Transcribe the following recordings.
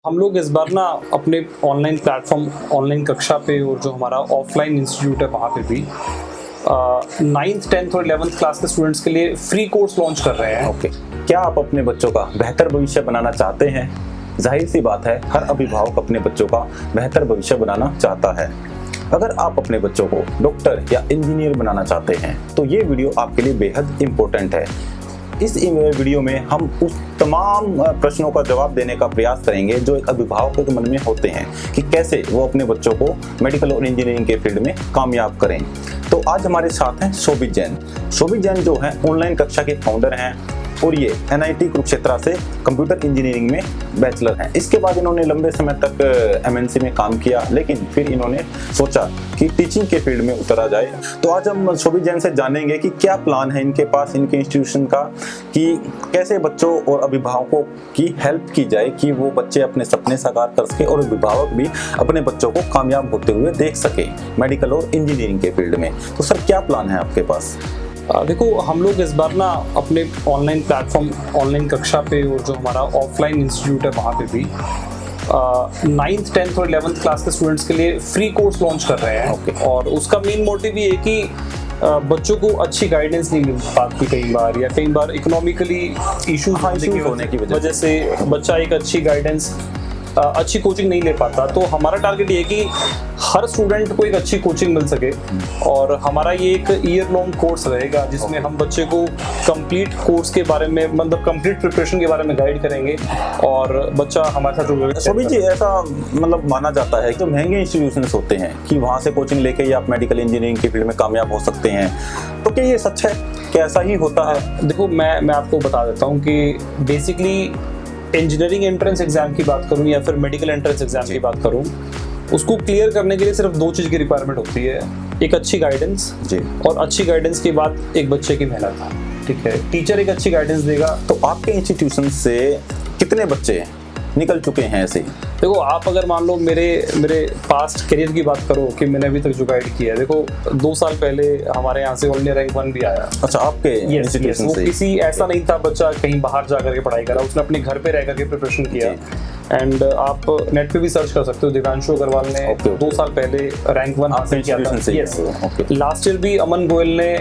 हम लोग इस बार ना अपने ऑनलाइन प्लेटफॉर्म ऑनलाइन कक्षा पे और जो हमारा ऑफलाइन इंस्टीट्यूट है वहाँ पे भी 9th 10th और 11th क्लास के स्टूडेंट्स के लिए फ्री कोर्स लॉन्च कर रहे हैं। ओके, क्या आप अपने बच्चों का बेहतर भविष्य बनाना चाहते हैं? जाहिर सी बात है, हर अभिभावक अपने बच्चों का बेहतर भविष्य बनाना चाहता है। अगर आप अपने बच्चों को डॉक्टर या इंजीनियर बनाना चाहते हैं तो ये वीडियो आपके लिए बेहद इम्पोर्टेंट है। इस वीडियो में हम उस तमाम प्रश्नों का जवाब देने का प्रयास करेंगे जो एक अभिभावक के मन में होते हैं कि कैसे वो अपने बच्चों को मेडिकल और इंजीनियरिंग के फील्ड में कामयाब करें। तो आज हमारे साथ हैं शोभित जैन। शोभित जैन जो है ऑनलाइन कक्षा के फाउंडर हैं और ये NIT कुरुक्षेत्र से कंप्यूटर इंजीनियरिंग में बैचलर हैं। इसके बाद इन्होंने लंबे समय तक MNC में काम किया, लेकिन फिर इन्होंने सोचा कि टीचिंग के फील्ड में उतरा जाए। तो आज हम शोभित जैन से जानेंगे कि क्या प्लान है इनके पास, इनके इंस्टीट्यूशन का, कि कैसे बच्चों और अभिभावकों की हेल्प की जाए कि वो बच्चे अपने सपने साकार कर सके और अभिभावक भी अपने बच्चों को कामयाब होते हुए देख सके मेडिकल और इंजीनियरिंग के फील्ड में। तो सर, क्या प्लान है आपके पास? देखो, हम लोग इस बार ना अपने ऑनलाइन प्लेटफॉर्म ऑनलाइन कक्षा पे और जो हमारा ऑफलाइन इंस्टीट्यूट है वहाँ पे भी 9th 10th और 11th क्लास के स्टूडेंट्स के लिए फ्री कोर्स लॉन्च कर रहे हैं। Okay. और उसका मेन मोटिव ये है कि बच्चों को अच्छी गाइडेंस नहीं मिल पाती कई बार, या कई बार इकोनॉमिकली इश्यूज होने की वजह से बच्चा एक अच्छी गाइडेंस अच्छी कोचिंग नहीं ले पाता। तो हमारा टारगेट ये है कि हर स्टूडेंट को एक अच्छी कोचिंग मिल सके, और हमारा ये एक ईयर लॉन्ग कोर्स रहेगा जिसमें हम बच्चे को कंप्लीट कोर्स के बारे में, मतलब कंप्लीट प्रिपरेशन के बारे में गाइड करेंगे और बच्चा हमारे साथ जुड़ेगा। शोभित जी, ऐसा मतलब माना जाता है कि जो महंगे इंस्टीट्यूशंस होते हैं कि वहाँ से कोचिंग लेके ही आप मेडिकल इंजीनियरिंग के फील्ड में कामयाब हो सकते हैं, तो क्या ये सच है? क्या ऐसा ही होता है? देखो, मैं आपको बता देता हूँ कि बेसिकली इंजीनियरिंग एंट्रेंस एग्जाम की बात करूं या फिर मेडिकल एंट्रेंस एग्जाम की बात करूं, उसको क्लियर करने के लिए सिर्फ दो चीज़ की रिक्वायरमेंट होती है। एक अच्छी गाइडेंस जी, और अच्छी गाइडेंस के बाद एक बच्चे की मेहनत। ठीक है, टीचर एक अच्छी गाइडेंस देगा। तो आपके इंस्टीट्यूशन से कितने बच्चे निकल चुके हैं ऐसे? देखो, आप अगर मान लो मेरे पास्ट करियर की बात करो कि मैंने अभी तक जो गाइड किया है, देखो 2 साल पहले हमारे यहाँ से ऑल इंडिया रैंक 1 भी आया। अच्छा, आपके इंस्टीट्यूशन से? वो किसी ऐसा नहीं था बच्चा कहीं बाहर जा करके पढ़ाई करा, उसने अपने घर पे रह करके प्रिपरेशन किया। एंड आप नेट पे भी सर्च कर सकते हो, दिव्यांशु अग्रवाल ने 2 साल पहले रैंक 1 हासिल किया था। लास्ट ईयर भी अमन गोयल ने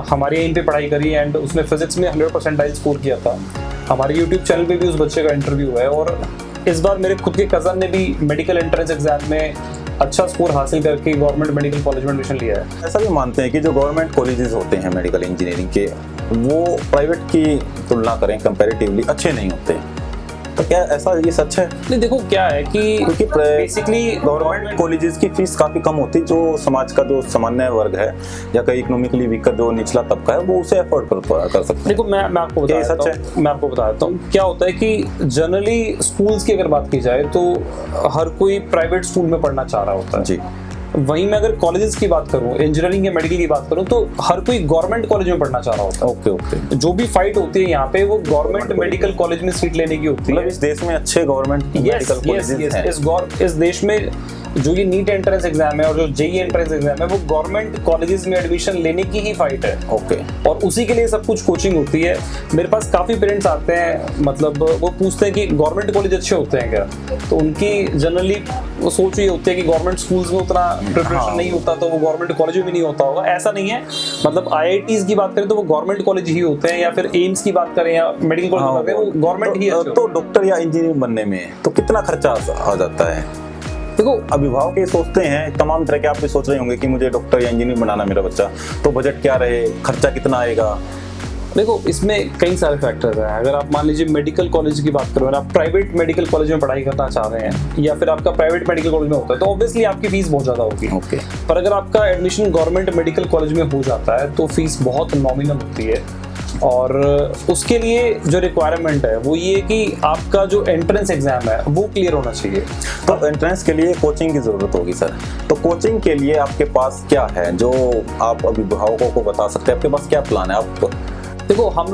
हमारे यहीं पे पढ़ाई करी एंड उसने फिजिक्स में 100 परसेंटाइल स्कोर किया था। हमारे YouTube चैनल पे भी उस बच्चे का इंटरव्यू है। और इस बार मेरे खुद के कज़न ने भी मेडिकल एंट्रेंस एग्जाम में अच्छा स्कोर हासिल करके गवर्नमेंट मेडिकल कॉलेज में एडमिशन लिया है। ऐसा भी मानते हैं कि जो गवर्नमेंट कॉलेजेस होते हैं मेडिकल इंजीनियरिंग के, वो प्राइवेट की तुलना करें कंपैरेटिवली अच्छे नहीं होते, तो क्या ऐसा ये सच है? नहीं, देखो क्या है कि क्योंकि बेसिकली गवर्नमेंट कॉलेजेस की फीस काफी कम होती है, जो समाज का जो सामान्य वर्ग है या कहीं इकोनॉमिकली वीकर जो निचला तबका है वो उसे अफोर्ड कर सकते हैं। देखो, मैं आपको बता देता हूँ क्या होता है कि जनरली स्कूल्स की अगर बात की जाए तो हर कोई प्राइवेट स्कूल में पढ़ना चाह रहा होता है जी। वहीं मैं अगर कॉलेजेस की बात करूं, इंजीनियरिंग या मेडिकल की बात करूं, तो हर कोई गवर्नमेंट कॉलेज में पढ़ना चाह रहा होता है। ओके। जो भी फाइट होती है यहाँ पे वो गवर्नमेंट मेडिकल कॉलेज में सीट लेने की होती है। इस देश में अच्छे गवर्नमेंट मेडिकल कॉलेजेस हैं। इस देश में जो ये नीट एंट्रेंस एग्जाम है और जो JEE एंट्रेंस एग्जाम है, वो गवर्नमेंट कॉलेजेस में एडमिशन लेने की ही फाइट है। ओके। और उसी के लिए सब कुछ कोचिंग होती है। मेरे पास काफी पेरेंट्स आते हैं, मतलब वो पूछते हैं कि गवर्नमेंट कॉलेज अच्छे होते हैं क्या, तो उनकी जनरली वो सोच ये होती है कि गवर्नमेंट स्कूल्स में उतना प्रिपरेशन नहीं होता तो वो गवर्नमेंट कॉलेज में भी नहीं होता होगा। ऐसा नहीं है, मतलब IITs की बात करें तो वो गवर्नमेंट कॉलेज ही होते हैं, या फिर एम्स की बात करें या मेडिकल कॉलेज की बात करें, वो गवर्नमेंट ही है। तो डॉक्टर या इंजीनियर बनने में तो कितना खर्चा आ जाता है? देखो, अभिभावक ये सोचते हैं, तमाम तरह के आप भी सोच रहे होंगे कि मुझे डॉक्टर या इंजीनियर बनाना मेरा बच्चा, तो बजट क्या रहे, खर्चा कितना आएगा? देखो, इसमें कई सारे फैक्टर्स हैं। अगर आप मान लीजिए मेडिकल कॉलेज की बात करो, अगर आप प्राइवेट मेडिकल कॉलेज में पढ़ाई करना चाह रहे हैं या फिर आपका प्राइवेट मेडिकल कॉलेज में होता है, तो ऑब्वियसली आपकी फीस बहुत ज़्यादा होगी। ओके। पर अगर आपका एडमिशन गवर्नमेंट मेडिकल कॉलेज में हो जाता है तो फीस बहुत नॉमिनल होती है। और उसके लिए जो रिक्वायरमेंट है वो ये कि आपका जो एंट्रेंस एग्जाम है वो क्लियर होना चाहिए। तो एंट्रेंस के लिए कोचिंग की ज़रूरत होगी सर, तो कोचिंग के लिए आपके पास क्या है जो आप अभिभावकों को बता सकते हैं? आपके पास क्या प्लान है? आप देखो, हम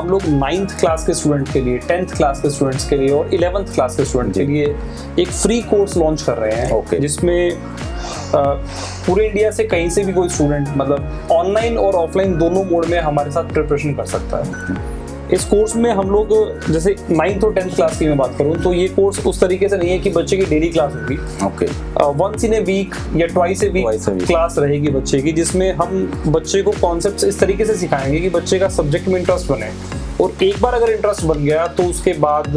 लोग 9th क्लास के स्टूडेंट के लिए, 10th क्लास के स्टूडेंट्स के लिए और 11th क्लास के स्टूडेंट के लिए एक फ्री कोर्स लॉन्च कर रहे हैं। जिसमें पूरे इंडिया से कहीं से भी कोई स्टूडेंट, मतलब ऑनलाइन और ऑफलाइन दोनों मोड में हमारे साथ प्रिपरेशन कर सकता है। इस कोर्स में हम लोग जैसे 9th और 10th क्लास की मैं बात करूं तो ये कोर्स उस तरीके से नहीं है कि बच्चे की डेली क्लास होगी। Okay. Once in a week या ट्वाइस ए वीक क्लास रहेगी बच्चे की, जिसमें हम बच्चे को कॉन्सेप्ट्स इस तरीके से सिखाएंगे कि बच्चे का सब्जेक्ट में इंटरेस्ट बने, और एक बार अगर इंटरेस्ट बन गया तो उसके बाद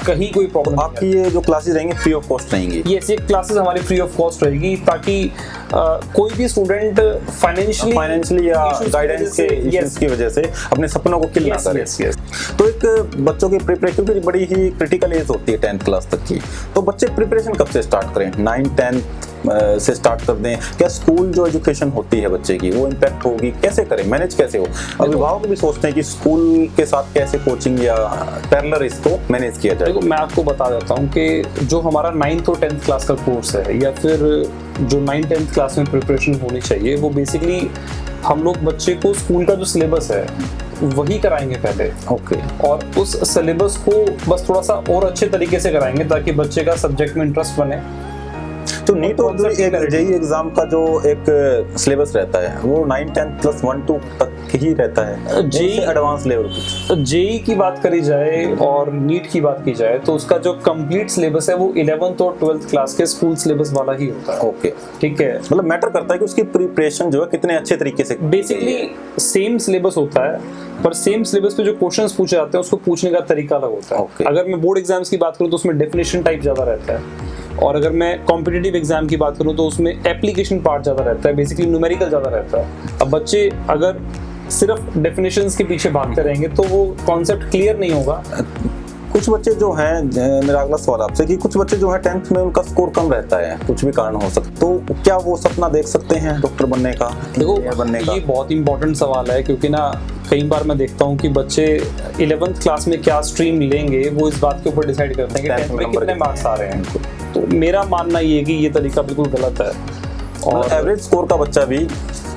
कहीं कोई प्रॉब्लम। आपकी ये जो क्लासेस रहेंगी फ्री ऑफ कॉस्ट रहेंगी? यस, ये क्लासेस हमारी फ्री ऑफ कॉस्ट रहेगी, ताकि कोई भी स्टूडेंट फाइनेंशियली या गाइडेंस के इश्यूज की वजह से अपने सपनों को किल ना करे। तो एक बच्चों की प्रिपरेशन की बड़ी ही क्रिटिकल एज होती है 10th क्लास तक की, तो बच्चे प्रिपरेशन कब से स्टार्ट करें? 9th 10th से स्टार्ट कर दें? क्या स्कूल जो एजुकेशन होती है बच्चे की वो इम्पैक्ट होगी? कैसे करें, मैनेज कैसे हो? अभिभावक भी सोचते हैं कि स्कूल के साथ कैसे कोचिंग या पैरेलल इसको मैनेज किया जाए। देखो, मैं आपको बता देता हूँ कि जो हमारा 9th और 10th क्लास का कोर्स है, या फिर जो 9th 10th क्लास में प्रिपरेशन होनी चाहिए, वो बेसिकली हम लोग बच्चे को स्कूल का जो सिलेबस है वही कराएंगे पहले। ओके। और उस सिलेबस को बस थोड़ा सा और अच्छे तरीके से कराएंगे ताकि बच्चे का सब्जेक्ट में इंटरेस्ट बने। तो नीट और जेई एग्जाम का जो एक सिलेबस रहता है वो 9 10 प्लस 1 2 तक ही रहता है, जेई एडवांस लेवल कुछ? जेई की बात करी जाए और नीट की बात की जाए तो उसका जो कंप्लीट सिलेबस है वो 11th और 12th क्लास के स्कूल सिलेबस वाला ही होता है। ओके, ठीक है। मतलब मैटर करता है कि उसकी प्रिपरेशन जो है कितने अच्छे तरीके से। बेसिकली सेम सिलेबस होता है, पर सेम सिलेबस पे जो क्वेश्चंस पूछे जाते हैं उसको पूछने का तरीका अलग होता है। अगर मैं बोर्ड एग्जाम्स की बात करूँ तो उसमें डेफिनेशन टाइप ज्यादा रहता है, और अगर मैं कॉम्पिटिटिव एग्जाम की बात करूं तो उसमें एप्लीकेशन पार्ट ज़्यादा रहता है, बेसिकली न्यूमेरिकल ज़्यादा रहता है। अब बच्चे अगर सिर्फ डेफिनेशंस के पीछे भागते रहेंगे तो वो कॉन्सेप्ट क्लियर नहीं होगा। कुछ बच्चे जो हैं, मेरा अगला सवाल आपसे, कि कुछ बच्चे जो हैं 10th में उनका स्कोर कम रहता है, कुछ भी कारण हो सकता है, तो क्या वो सपना देख सकते हैं डॉक्टर बनने का, देखो बनने का? ये बहुत इंपॉर्टेंट सवाल है, क्योंकि ना कई बार मैं देखता हूँ कि बच्चे 11th क्लास में क्या स्ट्रीम लेंगे वो इस बात के ऊपर डिसाइड करते हैं कि 10th में कितने मार्क्स आ रहे हैं। तो मेरा मानना ये है कि ये तरीका बिल्कुल गलत है। और एवरेज स्कोर का बच्चा भी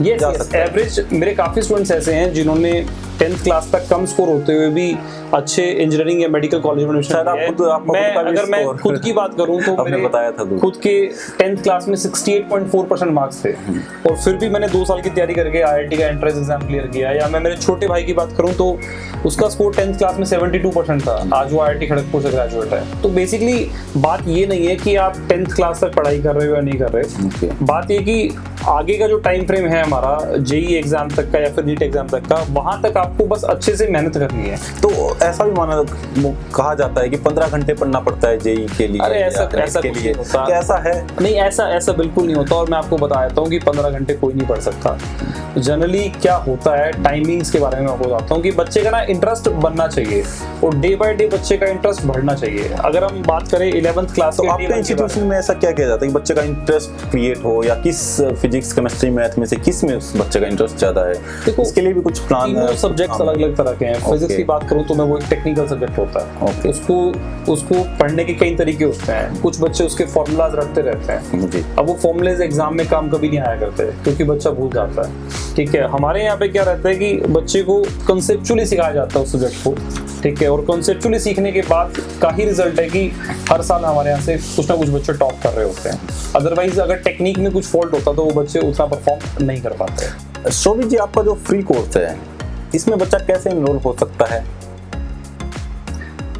यस, एवरेज मेरे काफ़ी स्टूडेंट्स ऐसे हैं जिन्होंने 10th क्लास तक कम स्कोर होते हुए भी अच्छे इंजीनियरिंग या मेडिकल कॉलेज में एडमिशन लिया है। मैं खुद की बात करूं तो मेरे बताया था खुद के 10th क्लास में 68.4% मार्क्स थे, और फिर भी मैंने 2 साल की तैयारी करके IIT का एंट्रेंस एग्जाम क्लियर किया। या मैं मेरे छोटे भाई की बात करूं तो उसका स्कोर 10th क्लास में 72% था, आज वो IIT खड़गपुर से ग्रेजुएट है। तो बेसिकली बात ये नहीं है कि आप 10th क्लास तक पढ़ाई कर रहे हो या नहीं कर रहे, बात ये कि आगे का जो टाइम फ्रेम है हमारा जेई एग्जाम तक का या फिर नीट एग्जाम तक का, वहां तक आपको बस अच्छे से मेहनत करनी है। तो ऐसा भी माना कहा जाता है कि 15 घंटे पढ़ना पड़ता है जेई के लिए। अरे ऐसा के लिए कैसा है? नहीं, ऐसा बिल्कुल नहीं होता। और मैं आपको बता देता हूँ कि 15 घंटे कोई नहीं पढ़ सकता। जनरली क्या होता है, टाइमिंग्स के बारे में आपको बताता हूँ कि बच्चे का ना इंटरेस्ट बनना चाहिए, और डे बाय डे बच्चे का इंटरेस्ट बढ़ना चाहिए। अगर हम बात करें 11th क्लास, तो आपके इंस्टीट्यूशन में ऐसा क्या किया जाता है कि बच्चे का इंटरेस्ट क्रिएट हो, या किस फिजिक्स केमिस्ट्री मैथ में से किस में उस बच्चे का इंटरेस्ट ज्यादा है? देखो, इसके लिए भी कुछ प्लान है? सब्जेक्ट्स अलग अलग तरह के हैं। फिजिक्स की बात करूँ तो मैं वो एक टेक्निकल सब्जेक्ट होता है, उसको पढ़ने के कई तरीके होते हैं। कुछ बच्चे उसके फॉर्मूलाज रखते रहते हैं। अब वो फॉर्मूलेज एग्जाम में काम कभी नहीं आया करते क्योंकि बच्चा भूल जाता है। ठीक है, हमारे यहाँ पे क्या रहता है कि बच्चे को कंसेप्चुअली सिखाया जाता है उस सब्जेक्ट को। ठीक है, और कंसेप्चुअली सीखने के बाद का ही रिजल्ट है कि हर साल हमारे यहाँ से कुछ ना कुछ बच्चे टॉप कर रहे होते हैं। अदरवाइज अगर टेक्निक में कुछ फॉल्ट होता तो वो बच्चे उतना परफॉर्म नहीं कर पाते। शोभित जी, आपका जो फ्री कोर्स है इसमें बच्चा कैसे एनरोल हो सकता है?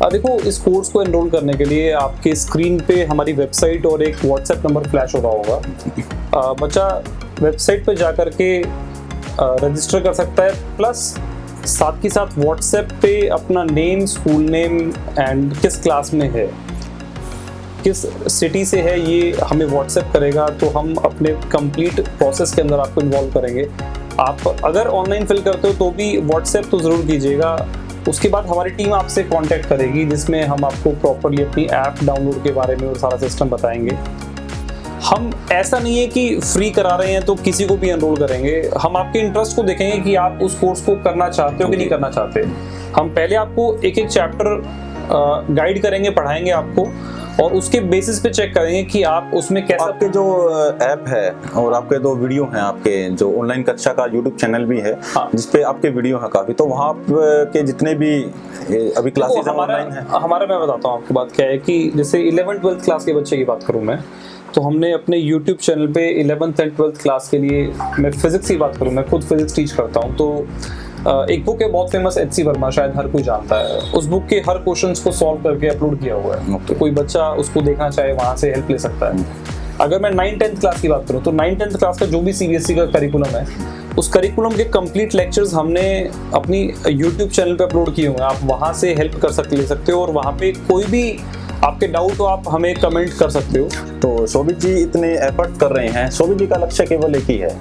देखो, इस कोर्स को एनरोल करने के लिए आपके स्क्रीन पे हमारी वेबसाइट और एक व्हाट्सएप नंबर फ्लैश हो रहा होगा। बच्चा वेबसाइट पे जा करके रजिस्टर कर सकता है, प्लस साथ ही साथ व्हाट्सएप पे अपना नेम, स्कूल नेम एंड किस क्लास में है, किस सिटी से है, ये हमें व्हाट्सएप करेगा तो हम अपने कंप्लीट प्रोसेस के अंदर आपको इन्वॉल्व करेंगे। आप अगर ऑनलाइन फिल करते हो तो भी व्हाट्सएप तो ज़रूर कीजिएगा। उसके बाद हमारी टीम आपसे कांटेक्ट करेगी, जिसमें हम आपको प्रॉपर्ली अपनी ऐप डाउनलोड के बारे में और सारा सिस्टम बताएंगे। हम ऐसा नहीं है कि फ्री करा रहे हैं तो किसी को भी एनरोल करेंगे। हम आपके इंटरेस्ट को देखेंगे कि आप उस कोर्स को करना चाहते हो कि नहीं करना चाहते। हम पहले आपको एक एक चैप्टर गाइड करेंगे, पढ़ाएंगे आपको, और उसके बेसिस पे चेक करेंगे कि आप उसमें कैसा। आपके जो ऐप है और आपके 2 वीडियो हैं, आपके जो ऑनलाइन कक्षा का यूट्यूब चैनल भी है, हाँ, जिसपे आपके वीडियो हैं काफी, तो वहाँ के जितने भी अभी क्लासेस ऑनलाइन है हमारा, मैं बताता हूँ आपको बात क्या है कि जैसे 11th 12th क्लास के बच्चे की बात करूँ मैं, तो हमने अपने YouTube चैनल पे 11th एंड 12th क्लास के लिए, मैं फिजिक्स की बात करूँ, मैं खुद फिजिक्स टीच करता हूँ, तो एक बुक है बहुत फेमस, एच.सी. वर्मा, शायद हर कोई जानता है। उस बुक के हर क्वेश्चंस को सॉल्व करके अपलोड किया हुआ है, तो कोई बच्चा उसको देखना चाहे वहां से हेल्प ले सकता है। अगर मैं 9th-10th क्लास की बात करूं तो 9th-10th क्लास का जो भी सीबीएसई का करिकुलम है, उस करिकुलम के कंप्लीट लेक्चर्स हमने अपनी यूट्यूब चैनल पे अपलोड किए हुए हैं। आप वहां से हेल्प ले सकते हो, और वहां पे कोई भी आपके डाउट हो आप हमें कमेंट कर सकते हो। तो शोभित जी इतने एफर्ट कर रहे हैं। शोभित जी का लक्ष्य केवल एक ही है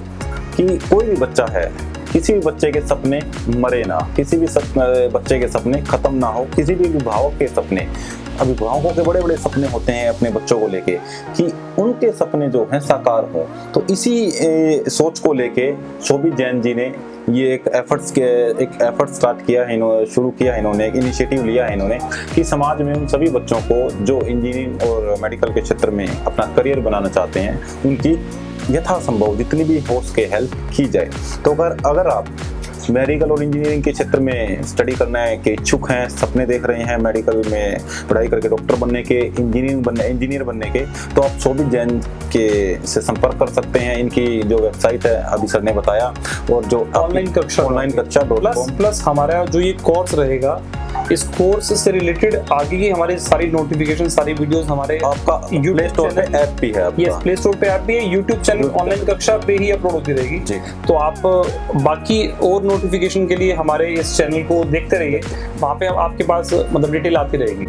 कि कोई भी बच्चा है, किसी भी बच्चे के सपने मरे ना, किसी भी बच्चे के सपने खत्म ना हो, किसी भी अभिभावक के सपने, अभिभावकों के बड़े बड़े सपने होते हैं अपने बच्चों को लेके कि उनके सपने जो हैं साकार हो। तो इसी सोच को लेके शोभित जैन जी ने ये एक एफर्ट स्टार्ट किया है, शुरू किया है इन्होंने, एक इनिशिएटिव लिया है इन्होंने कि समाज में उन सभी बच्चों को जो इंजीनियरिंग और मेडिकल के क्षेत्र में अपना करियर बनाना चाहते हैं, उनकी यथासंभव जितनी भी हो सके हेल्प की जाए। तो अगर आप मेडिकल और इंजीनियरिंग के क्षेत्र में स्टडी करने के इच्छुक हैं, सपने देख रहे हैं मेडिकल में पढ़ाई करके डॉक्टर बनने के, इंजीनियर बनने के, तो आप शोभित जैन के से संपर्क कर सकते हैं। इनकी जो वेबसाइट है अभी सर ने बताया, और जो ऑनलाइन कक्षा प्लस हमारा जो ये कोर्स रहेगा, इस कोर्स से रिलेटेड आगे की हमारी सारी नोटिफिकेशन, सारी वीडियोस हमारे आपका प्ले स्टोर पे ऐप भी है, यस प्ले स्टोर पे ऐप भी है, यूट्यूब चैनल ऑनलाइन कक्षा पे ही अपलोड होती रहेगी। तो आप बाकी और नोटिफिकेशन के लिए हमारे इस चैनल को देखते रहिए, वहाँ पे आपके पास मतलब डिटेल आती रहेगी।